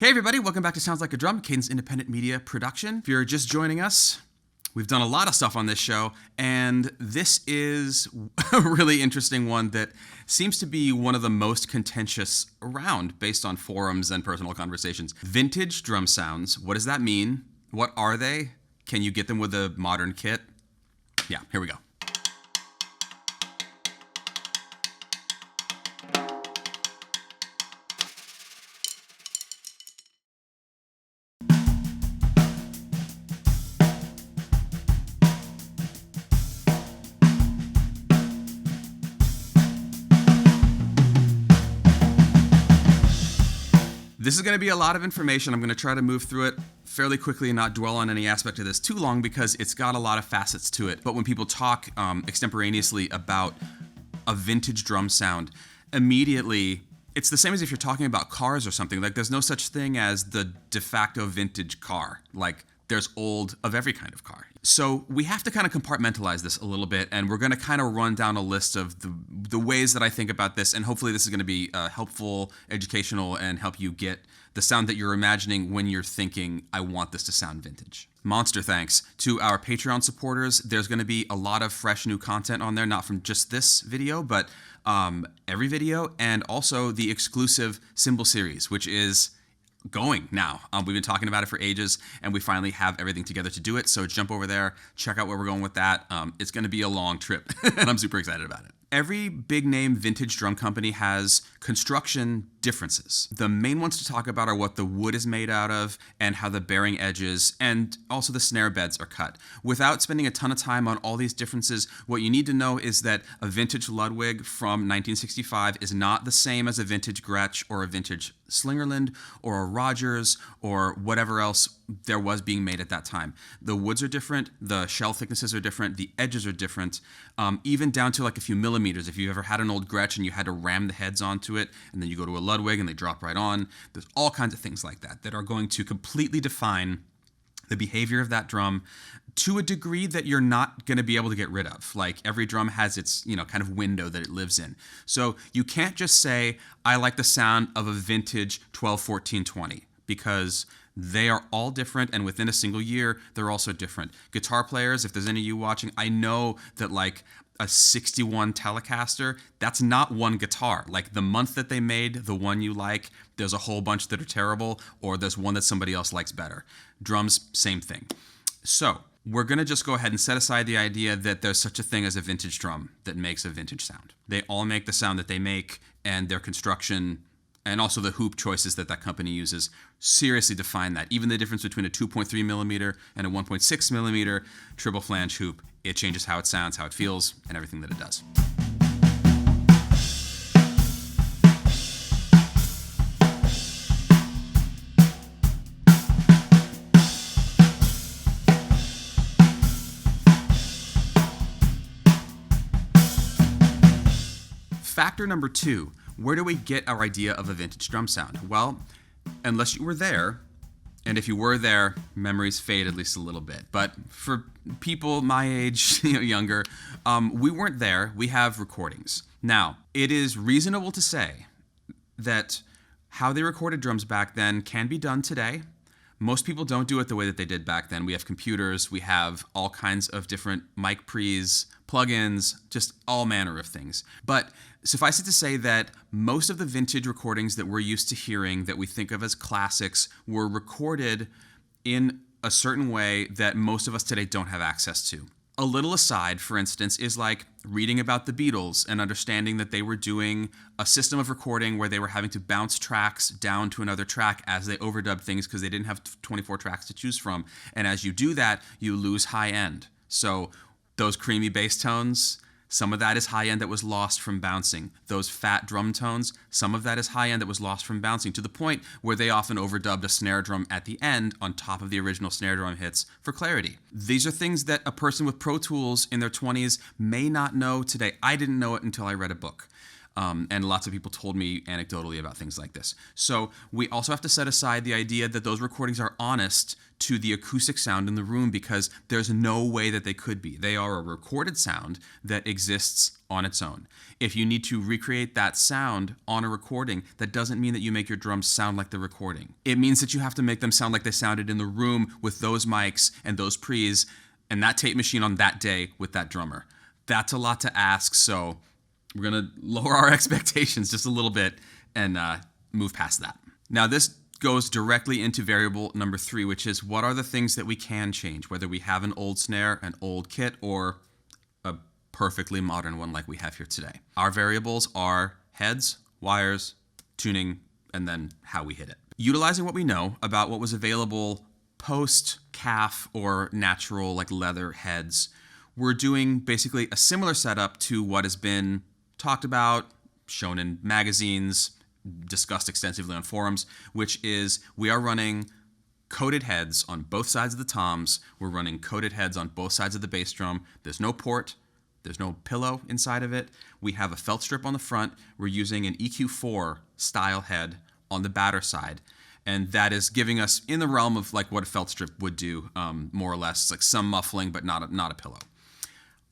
Hey everybody, welcome back to Sounds Like a Drum, Cadence independent media production. If you're just joining us, we've done a lot of stuff on this show, and this is a really interesting one that seems to be one of the most contentious around based on forums and personal conversations. Vintage drum sounds, what does that mean? What are they? Can you get them with a modern kit? Yeah, here we go. This is going to be a lot of information. I'm going to try to move through it fairly quickly and not dwell on any aspect of this too long because it's got a lot of facets to it. But when people talk extemporaneously about a vintage drum sound, immediately it's the same as if you're talking about cars or something. Like there's no such thing as the de facto vintage car. Like there's old of every kind of car. So we have to kind of compartmentalize this a little bit, and we're going to kind of run down a list of the ways that I think about this, and hopefully this is going to be helpful, educational, and help you get the sound that you're imagining when you're thinking, I want this to sound vintage. Monster thanks to our Patreon supporters. There's going to be a lot of fresh new content on there, not from just this video, but every video, and also the exclusive Cymbal series, which is going now. We've been talking about it for ages, and we finally have everything together to do it. So jump over there, check out where we're going with that. It's going to be a long trip, and I'm super excited about it. Every big name vintage drum company has construction differences. The main ones to talk about are what the wood is made out of and how the bearing edges and also the snare beds are cut. Without spending a ton of time on all these differences, what you need to know is that a vintage Ludwig from 1965 is not the same as a vintage Gretsch or a vintage Slingerland or a Rogers or whatever else there was being made at that time. The woods are different, the shell thicknesses are different, the edges are different, even down to like a few millimeters. If you ever had an old Gretsch and you had to ram the heads onto it, and then you go to a Ludwig and they drop right on, there's all kinds of things like that that are going to completely define the behavior of that drum to a degree that you're not going to be able to get rid of. Like every drum has its, kind of window that it lives in. So you can't just say, I like the sound of a vintage 12, 14, 20, because they are all different, and within a single year, they're also different. Guitar players, if there's any of you watching, I know that like a 61 Telecaster, that's not one guitar. Like the month that they made the one you like, there's a whole bunch that are terrible, or there's one that somebody else likes better. Drums, same thing. So we're going to just go ahead and set aside the idea that there's such a thing as a vintage drum that makes a vintage sound. They all make the sound that they make, and their construction and also the hoop choices that company uses seriously define that. Even the difference between a 2.3 millimeter and a 1.6 millimeter triple flange hoop, it changes how it sounds, how it feels, and everything that it does. Factor number 2, where do we get our idea of a vintage drum sound? Well, unless you were there, and if you were there, memories fade at least a little bit. But for people my age, younger, we weren't there. We have recordings. Now, it is reasonable to say that how they recorded drums back then can be done today. Most people don't do it the way that they did back then. We have computers, we have all kinds of different mic pre's, plugins, just all manner of things. But suffice it to say that most of the vintage recordings that we're used to hearing that we think of as classics were recorded in a certain way that most of us today don't have access to. A little aside, for instance, is like reading about the Beatles and understanding that they were doing a system of recording where they were having to bounce tracks down to another track as they overdubbed things because they didn't have 24 tracks to choose from. And as you do that, you lose high end. So those creamy bass tones, some of that is high end that was lost from bouncing. Those fat drum tones, some of that is high end that was lost from bouncing, to the point where they often overdubbed a snare drum at the end on top of the original snare drum hits for clarity. These are things that a person with Pro Tools in their 20s may not know today. I didn't know it until I read a book. And lots of people told me anecdotally about things like this. So we also have to set aside the idea that those recordings are honest to the acoustic sound in the room, because there's no way that they could be. They are a recorded sound that exists on its own. If you need to recreate that sound on a recording, that doesn't mean that you make your drums sound like the recording. It means that you have to make them sound like they sounded in the room with those mics and those pre's and that tape machine on that day with that drummer. That's a lot to ask, so we're going to lower our expectations just a little bit and move past that. Now, this goes directly into variable number 3, which is what are the things that we can change, whether we have an old snare, an old kit, or a perfectly modern one like we have here today. Our variables are heads, wires, tuning, and then how we hit it. Utilizing what we know about what was available post calf or natural like leather heads, we're doing basically a similar setup to what has been talked about, shown in magazines, discussed extensively on forums, which is we are running coated heads on both sides of the toms. We're running coated heads on both sides of the bass drum. There's no port. There's no pillow inside of it. We have a felt strip on the front. We're using an EQ4 style head on the batter side. And that is giving us in the realm of like what a felt strip would do, more or less. It's like some muffling, but not a pillow.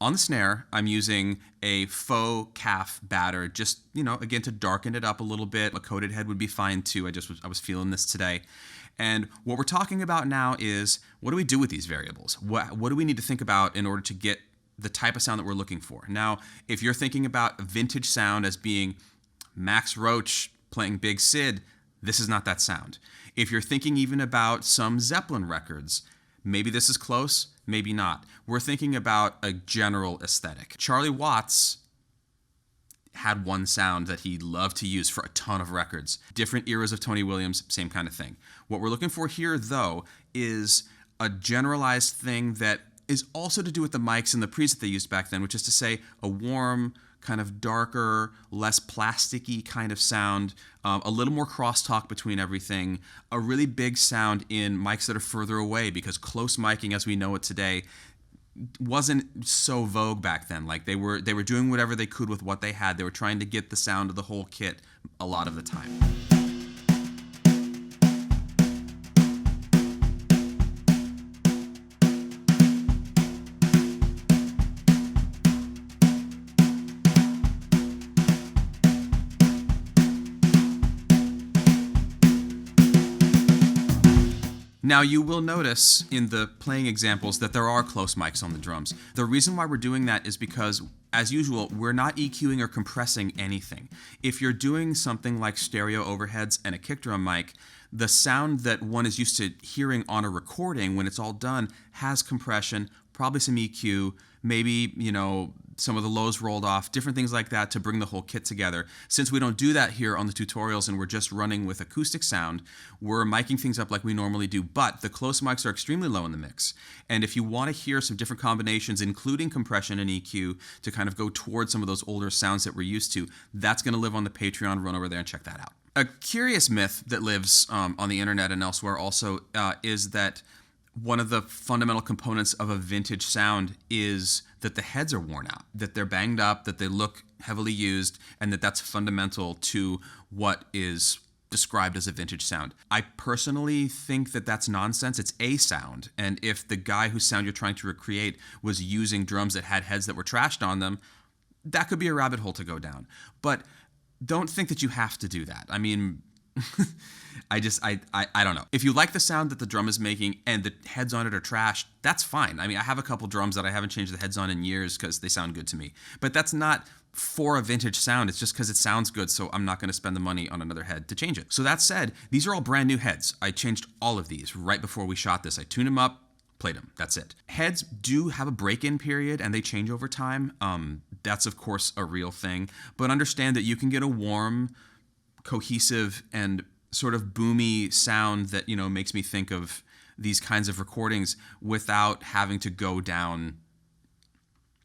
On the snare, I'm using a faux calf batter, just, again, to darken it up a little bit. A coated head would be fine too. I was feeling this today. And what we're talking about now is, what do we do with these variables? What do we need to think about in order to get the type of sound that we're looking for? Now, if you're thinking about vintage sound as being Max Roach playing Big Sid, this is not that sound. If you're thinking even about some Zeppelin records, maybe this is close, maybe not. We're thinking about a general aesthetic. Charlie Watts had one sound that he loved to use for a ton of records. Different eras of Tony Williams, same kind of thing. What we're looking for here, though, is a generalized thing that is also to do with the mics and the pre's that they used back then, which is to say a warm, kind of darker, less plasticky kind of sound, a little more crosstalk between everything, a really big sound in mics that are further away, because close miking as we know it today wasn't so vogue back then. Like they were doing whatever they could with what they had. They were trying to get the sound of the whole kit a lot of the time. Now, you will notice in the playing examples that there are close mics on the drums. The reason why we're doing that is because, as usual, we're not EQing or compressing anything. If you're doing something like stereo overheads and a kick drum mic, the sound that one is used to hearing on a recording when it's all done has compression, probably some EQ, maybe, some of the lows rolled off, different things like that to bring the whole kit together. Since we don't do that here on the tutorials and we're just running with acoustic sound, we're miking things up like we normally do, but the close mics are extremely low in the mix. And if you want to hear some different combinations, including compression and EQ, to kind of go towards some of those older sounds that we're used to, that's going to live on the Patreon. Run over there and check that out. A curious myth that lives on the internet and elsewhere also is that one of the fundamental components of a vintage sound is that the heads are worn out, that they're banged up, that they look heavily used, and that's fundamental to what is described as a vintage sound. I personally think that that's nonsense. It's a sound, and if the guy whose sound you're trying to recreate was using drums that had heads that were trashed on them, that could be a rabbit hole to go down. But don't think that you have to do that. I mean, I don't know. If you like the sound that the drum is making and the heads on it are trashed, that's fine. I mean, I have a couple drums that I haven't changed the heads on in years because they sound good to me. But that's not for a vintage sound. It's just because it sounds good, so I'm not going to spend the money on another head to change it. So that said, these are all brand new heads. I changed all of these right before we shot this. I tuned them up, played them. That's it. Heads do have a break-in period and they change over time. That's, of course, a real thing. But understand that you can get a warm, cohesive, and sort of boomy sound that, makes me think of these kinds of recordings without having to go down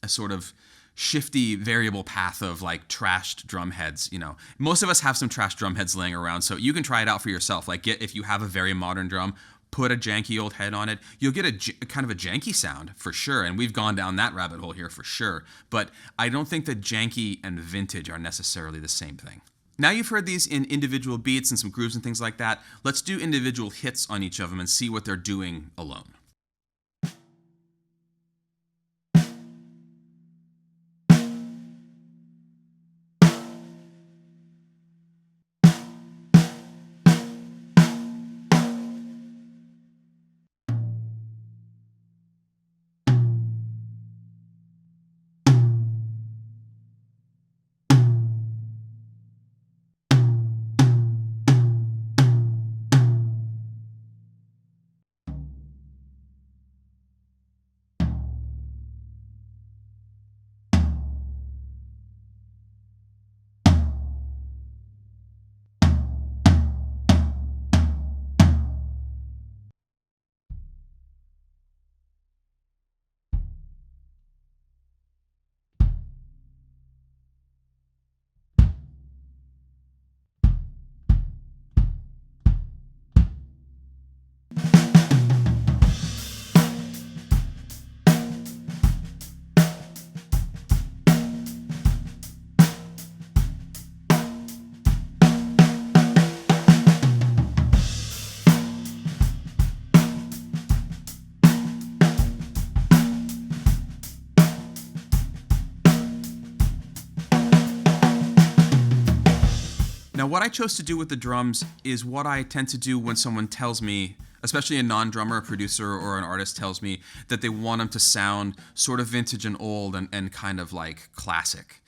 a sort of shifty variable path of like trashed drum heads. Most of us have some trashed drum heads laying around, so you can try it out for yourself. Like if you have a very modern drum, put a janky old head on it, you'll get a kind of a janky sound for sure. And we've gone down that rabbit hole here for sure. But I don't think that janky and vintage are necessarily the same thing. Now you've heard these in individual beats and some grooves and things like that. Let's do individual hits on each of them and see what they're doing alone. Now, what I chose to do with the drums is what I tend to do when someone tells me, especially a non-drummer, a producer, or an artist tells me that they want them to sound sort of vintage and old and kind of like classic.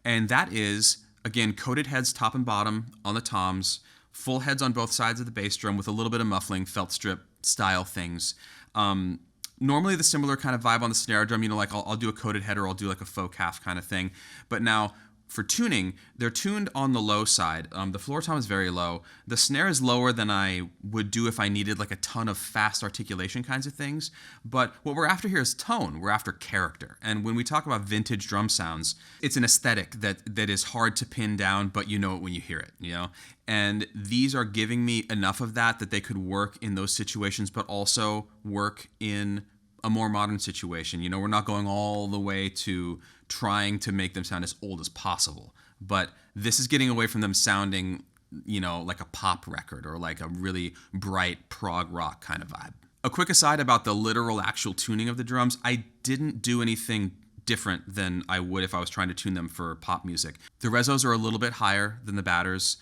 And that is, again, coated heads top and bottom on the toms, full heads on both sides of the bass drum with a little bit of muffling, felt strip style things. Normally the similar kind of vibe on the snare drum, you know, like I'll do a coated head or I'll do like a faux calf kind of thing. But now, for tuning, they're tuned on the low side. The floor tom is very low. The snare is lower than I would do if I needed like a ton of fast articulation kinds of things. But what we're after here is tone. We're after character. And when we talk about vintage drum sounds, it's an aesthetic that is hard to pin down, but you know it when you hear it, you know? And these are giving me enough of that they could work in those situations, but also work in a more modern situation. You know, we're not going all the way to trying to make them sound as old as possible, but this is getting away from them sounding, you know, like a pop record or like a really bright prog rock kind of vibe. A quick aside about the literal actual tuning of the drums, I didn't do anything different than I would if I was trying to tune them for pop music. The resos are a little bit higher than the batters,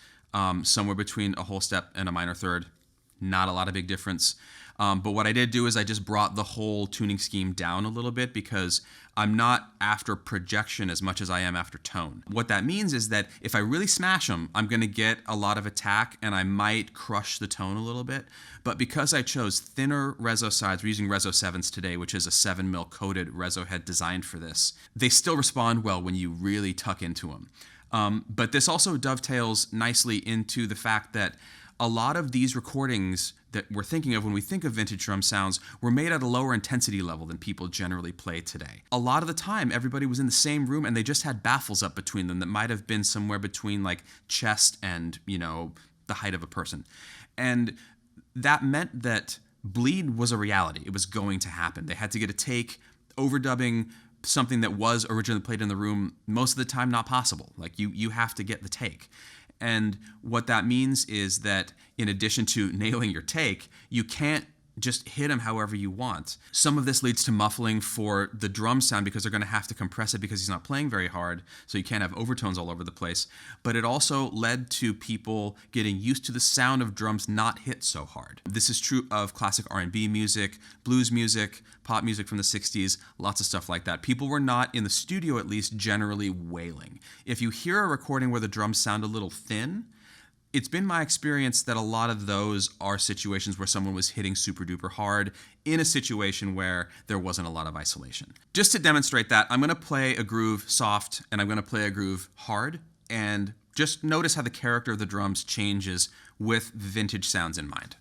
somewhere between a whole step and a minor third. Not a lot of big difference. But what I did do is I just brought the whole tuning scheme down a little bit because I'm not after projection as much as I am after tone. What that means is that if I really smash them, I'm going to get a lot of attack and I might crush the tone a little bit. But because I chose thinner reso sides, we're using Reso 7s today, which is a 7mm coated reso head designed for this, they still respond well when you really tuck into them. But this also dovetails nicely into the fact that a lot of these recordings that we're thinking of when we think of vintage drum sounds were made at a lower intensity level than people generally play today. A lot of the time, everybody was in the same room and they just had baffles up between them that might have been somewhere between like chest and, you know, the height of a person. And that meant that bleed was a reality. It was going to happen. They had to get a take. Overdubbing something that was originally played in the room, most of the time not possible. Like you have to get the take. And what that means is that in addition to nailing your take, you can't just hit them however you want. Some of this leads to muffling for the drum sound because they're going to have to compress it because he's not playing very hard, so you can't have overtones all over the place. But it also led to people getting used to the sound of drums not hit so hard. This is true of classic R&B music, blues music, pop music from the 60s, lots of stuff like that. People were not, in the studio at least, generally wailing. If you hear a recording where the drums sound a little thin, it's been my experience that a lot of those are situations where someone was hitting super duper hard in a situation where there wasn't a lot of isolation. Just to demonstrate that, I'm going to play a groove soft and I'm going to play a groove hard, and just notice how the character of the drums changes with vintage sounds in mind.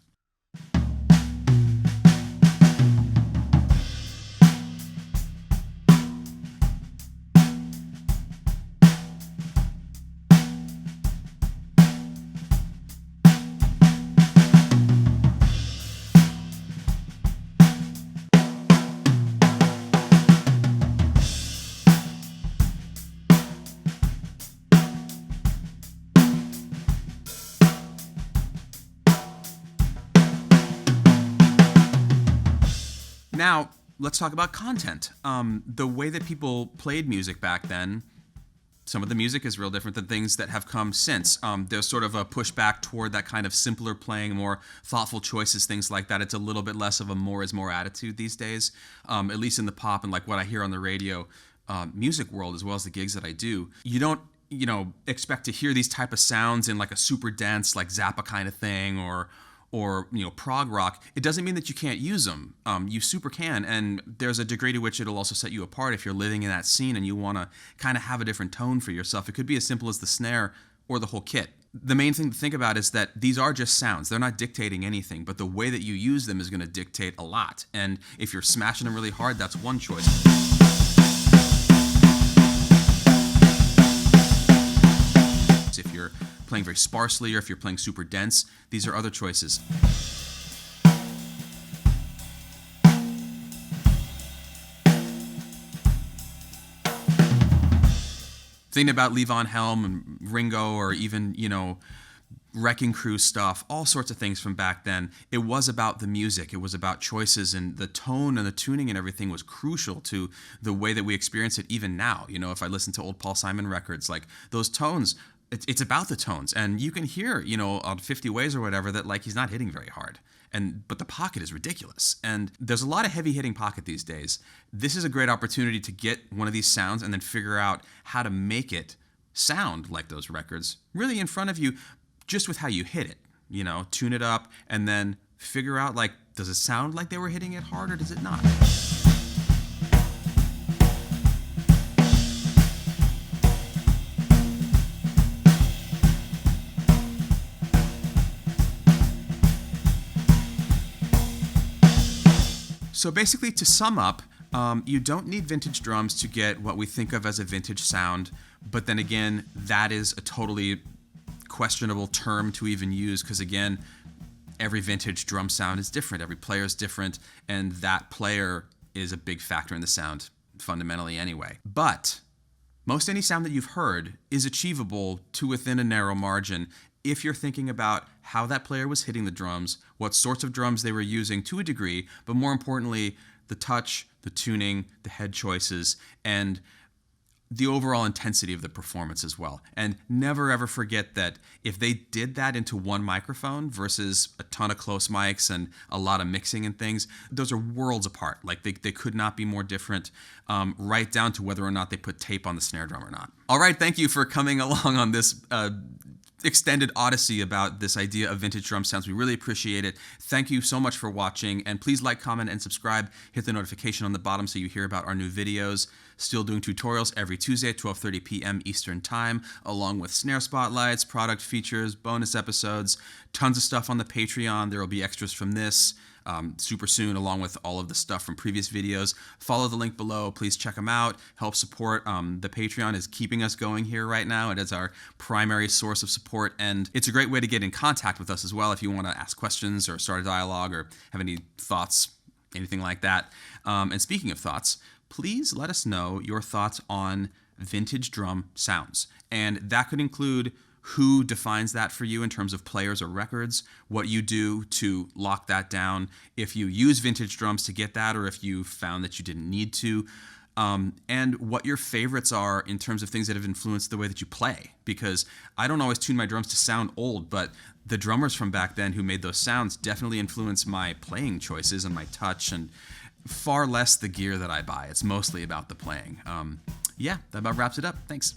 Now, let's talk about content. The way that people played music back then, some of the music is real different than things that have come since. There's sort of a pushback toward that kind of simpler playing, more thoughtful choices, things like that. It's a little bit less of a more is more attitude these days, at least in the pop and like what I hear on the radio music world, as well as the gigs that I do. You don't expect to hear these type of sounds in like a super dense, like Zappa kind of thing, or prog rock. It doesn't mean that you can't use them. You super can, and there's a degree to which it'll also set you apart if you're living in that scene and you want to kind of have a different tone for yourself. It could be as simple as the snare or the whole kit. The main thing to think about is that these are just sounds. They're not dictating anything, but the way that you use them is going to dictate a lot. And if you're smashing them really hard, that's one choice. If you're playing very sparsely, or if you're playing super dense, these are other choices. Thinking about Levon Helm and Ringo, or even, Wrecking Crew stuff, all sorts of things from back then. It was about the music. It was about choices, and the tone and the tuning and everything was crucial to the way that we experience it even now. If I listen to old Paul Simon records, like those tones, it's about the tones, and you can hear, on 50 Ways or whatever, that like he's not hitting very hard. But the pocket is ridiculous, and there's a lot of heavy hitting pocket these days. This is a great opportunity to get one of these sounds and then figure out how to make it sound like those records, really in front of you, just with how you hit it. Tune it up and then figure out, like, does it sound like they were hitting it hard or does it not? So basically, to sum up, you don't need vintage drums to get what we think of as a vintage sound, but then again, that is a totally questionable term to even use, because again, every vintage drum sound is different, every player is different, and that player is a big factor in the sound, fundamentally anyway. But most any sound that you've heard is achievable to within a narrow margin if you're thinking about how that player was hitting the drums, what sorts of drums they were using to a degree, but more importantly, the touch, the tuning, the head choices, and the overall intensity of the performance as well. And never ever forget that if they did that into one microphone versus a ton of close mics and a lot of mixing and things, those are worlds apart. Like they could not be more different, right down to whether or not they put tape on the snare drum or not. All right, thank you for coming along on this extended odyssey about this idea of vintage drum sounds. We really appreciate it. Thank you so much for watching, and please like, comment, and subscribe. Hit the notification on the bottom so you hear about our new videos. Still doing tutorials every Tuesday at 12:30 p.m. Eastern Time, along with snare spotlights, product features, bonus episodes, tons of stuff on the Patreon. There will be extras from this super soon, along with all of the stuff from previous videos. Follow the link below. Please check them out. Help support. The Patreon is keeping us going here right now. It is our primary source of support, and it's a great way to get in contact with us as well if you want to ask questions or start a dialogue or have any thoughts, anything like that. And speaking of thoughts, please let us know your thoughts on vintage drum sounds. And that could include who defines that for you in terms of players or records, what you do to lock that down, if you use vintage drums to get that, or if you found that you didn't need to, and what your favorites are in terms of things that have influenced the way that you play. Because I don't always tune my drums to sound old, but the drummers from back then who made those sounds definitely influenced my playing choices and my touch, and far less the gear that I buy. It's mostly about the playing. Yeah, that about wraps it up. Thanks.